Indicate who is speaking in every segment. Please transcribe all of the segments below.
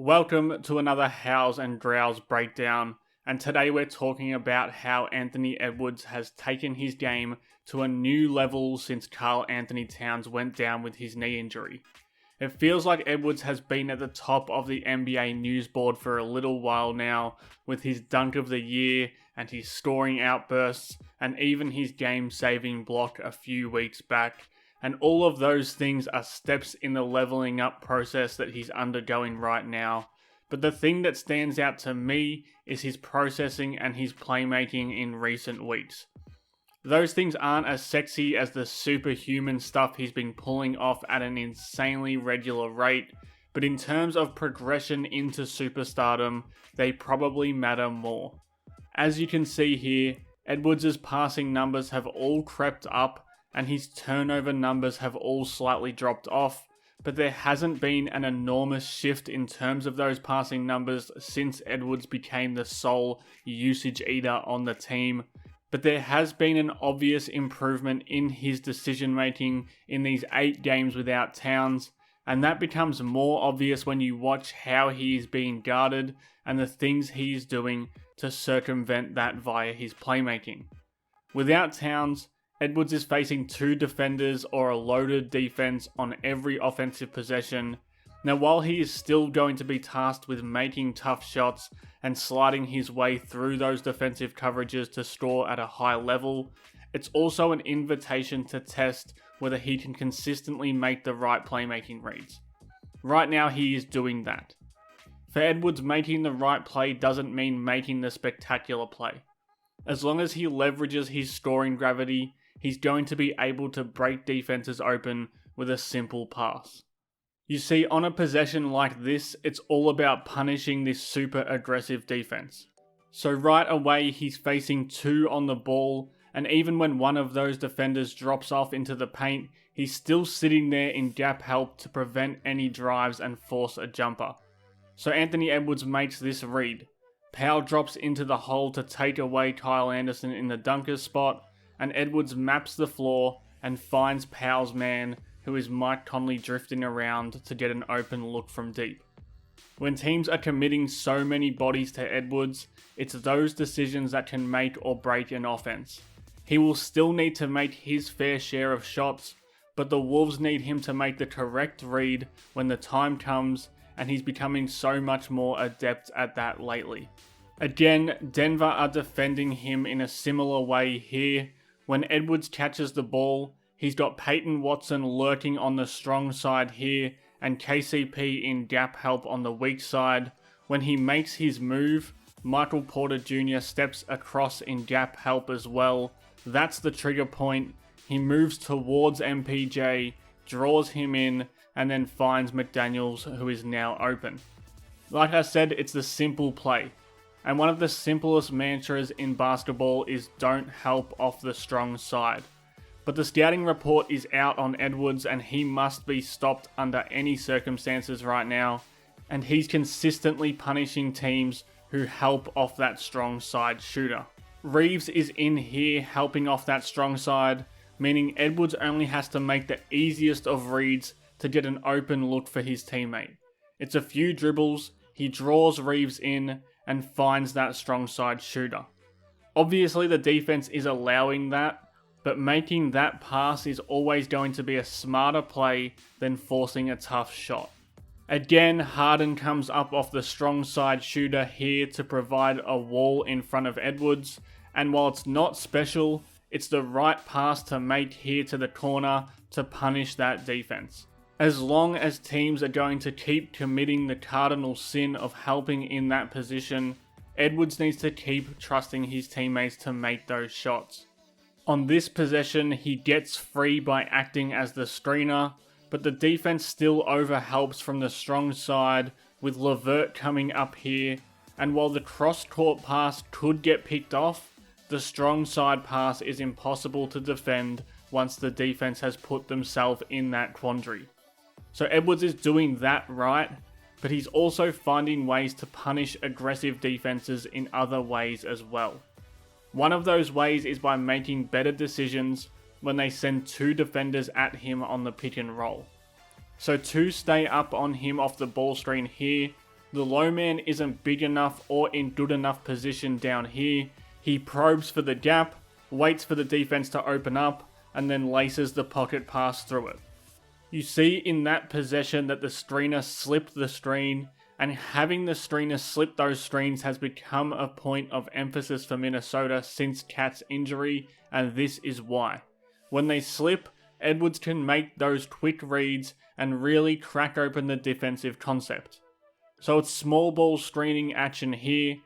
Speaker 1: Welcome to another Hows and Drows breakdown, and today we're talking about how Anthony Edwards has taken his game to a new level since Karl Anthony Towns went down with his knee injury. It feels like Edwards has been at the top of the NBA news board for a little while now, with his dunk of the year and his scoring outbursts, and even his game-saving block a few weeks back. And all of those things are steps in the leveling up process that he's undergoing right now. But the thing that stands out to me is his processing and his playmaking in recent weeks. Those things aren't as sexy as the superhuman stuff he's been pulling off at an insanely regular rate, but in terms of progression into superstardom, they probably matter more. As you can see here, Edwards' passing numbers have all crept up, and his turnover numbers have all slightly dropped off, but there hasn't been an enormous shift in terms of those passing numbers since Edwards became the sole usage eater on the team. But there has been an obvious improvement in his decision making in these 8 games without Towns, and that becomes more obvious when you watch how he is being guarded and the things he is doing to circumvent that via his playmaking. Without Towns, Edwards is facing 2 defenders or a loaded defense on every offensive possession. Now, while he is still going to be tasked with making tough shots and sliding his way through those defensive coverages to score at a high level, it's also an invitation to test whether he can consistently make the right playmaking reads. Right now, he is doing that. For Edwards, making the right play doesn't mean making the spectacular play. As long as he leverages his scoring gravity, he's going to be able to break defenses open with a simple pass. You see, on a possession like this, it's all about punishing this super aggressive defense. So right away, he's facing 2 on the ball, and even when one of those defenders drops off into the paint, he's still sitting there in gap help to prevent any drives and force a jumper. So Anthony Edwards makes this read. Powell drops into the hole to take away Kyle Anderson in the dunker's spot, and Edwards maps the floor and finds Powell's man, who is Mike Conley, drifting around to get an open look from deep. When teams are committing so many bodies to Edwards, it's those decisions that can make or break an offense. He will still need to make his fair share of shots, but the Wolves need him to make the correct read when the time comes, and he's becoming so much more adept at that lately. Again, Denver are defending him in a similar way here. When Edwards catches the ball, he's got Peyton Watson lurking on the strong side here and KCP in gap help on the weak side. When he makes his move, Michael Porter Jr. steps across in gap help as well. That's the trigger point. He moves towards MPJ, draws him in, and then finds McDaniels, who is now open. Like I said, it's the simple play. And one of the simplest mantras in basketball is don't help off the strong side. But the scouting report is out on Edwards, and he must be stopped under any circumstances right now. And he's consistently punishing teams who help off that strong side shooter. Reeves is in here helping off that strong side, meaning Edwards only has to make the easiest of reads to get an open look for his teammate. It's a few dribbles, he draws Reeves in, and finds that strong side shooter. Obviously the defense is allowing that, but making that pass is always going to be a smarter play than forcing a tough shot. Again, Harden comes up off the strong side shooter here to provide a wall in front of Edwards, and while it's not special, it's the right pass to make here to the corner to punish that defense. As long as teams are going to keep committing the cardinal sin of helping in that position, Edwards needs to keep trusting his teammates to make those shots. On this possession, he gets free by acting as the screener, but the defense still overhelps from the strong side with LeVert coming up here, and while the cross-court pass could get picked off, the strong side pass is impossible to defend once the defense has put themselves in that quandary. So Edwards is doing that right, but he's also finding ways to punish aggressive defenses in other ways as well. One of those ways is by making better decisions when they send 2 defenders at him on the pick and roll. So 2 stay up on him off the ball screen here, The low man isn't big enough or in good enough position down here. He probes for the gap, waits for the defense to open up, and then laces the pocket pass through it. You see in that possession that the screener slipped the screen, and having the screener slip those screens has become a point of emphasis for Minnesota since Cat's injury, and this is why. When they slip, Edwards can make those quick reads and really crack open the defensive concept. So it's small ball screening action here.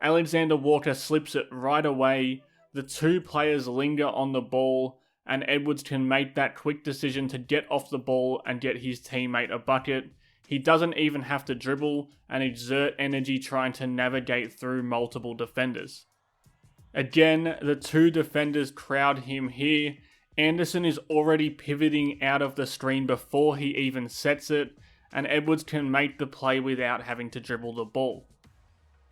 Speaker 1: Alexander Walker slips it right away. The two players linger on the ball, and Edwards can make that quick decision to get off the ball and get his teammate a bucket. He doesn't even have to dribble and exert energy trying to navigate through multiple defenders. Again, the two defenders crowd him here. Anderson is already pivoting out of the screen before he even sets it, and Edwards can make the play without having to dribble the ball.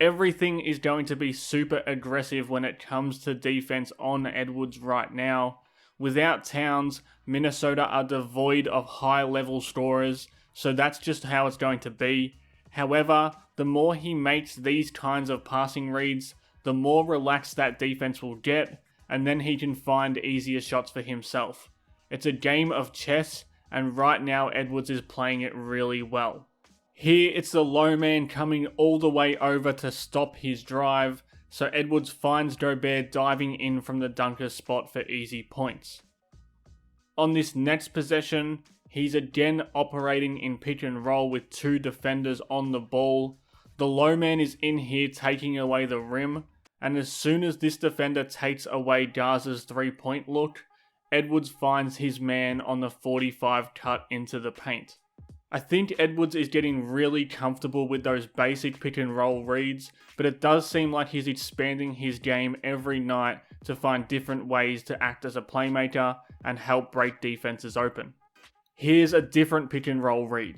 Speaker 1: Everything is going to be super aggressive when it comes to defense on Edwards right now. Without Towns, Minnesota are devoid of high-level scorers, so that's just how it's going to be. However, the more he makes these kinds of passing reads, the more relaxed that defense will get, and then he can find easier shots for himself. It's a game of chess, and right now Edwards is playing it really well. Here it's the low man coming all the way over to stop his drive, so Edwards finds Gobert diving in from the dunker spot for easy points. On this next possession, he's again operating in pick and roll with two defenders on the ball. The low man is in here taking away the rim, and as soon as this defender takes away Garza's 3-point look, Edwards finds his man on the 45 cut into the paint. I think Edwards is getting really comfortable with those basic pick and roll reads, but it does seem like he's expanding his game every night to find different ways to act as a playmaker and help break defenses open. Here's a different pick and roll read.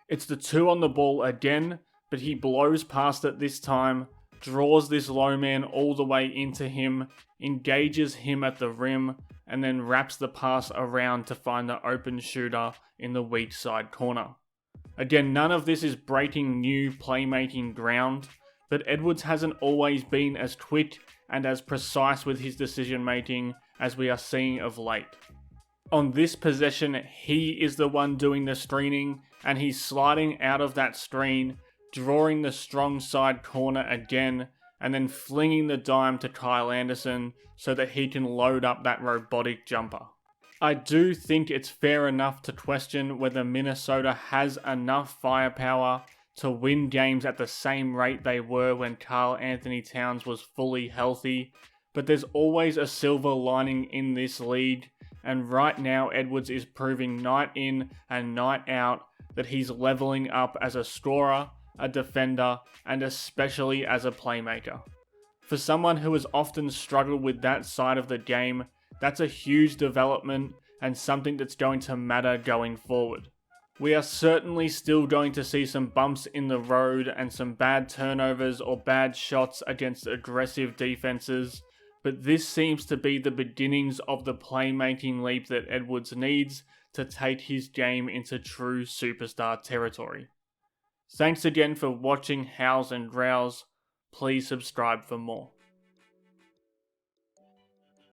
Speaker 1: It's the two on the ball again, but he blows past it this time, draws this low man all the way into him, engages him at the rim, and then wraps the pass around to find the open shooter in the weak side corner. Again, none of this is breaking new playmaking ground, but Edwards hasn't always been as quick and as precise with his decision making as we are seeing of late. On this possession, he is the one doing the screening, and he's sliding out of that screen, drawing the strong side corner again, and then flinging the dime to Kyle Anderson so that he can load up that robotic jumper. I do think it's fair enough to question whether Minnesota has enough firepower to win games at the same rate they were when Karl Anthony Towns was fully healthy, but there's always a silver lining in this league, and right now Edwards is proving night in and night out that he's leveling up as a scorer, a defender, and especially as a playmaker. For someone who has often struggled with that side of the game, that's a huge development and something that's going to matter going forward. We are certainly still going to see some bumps in the road and some bad turnovers or bad shots against aggressive defenses, but this seems to be the beginnings of the playmaking leap that Edwards needs to take his game into true superstar territory. Thanks again for watching Howls and Growls. Please subscribe for more.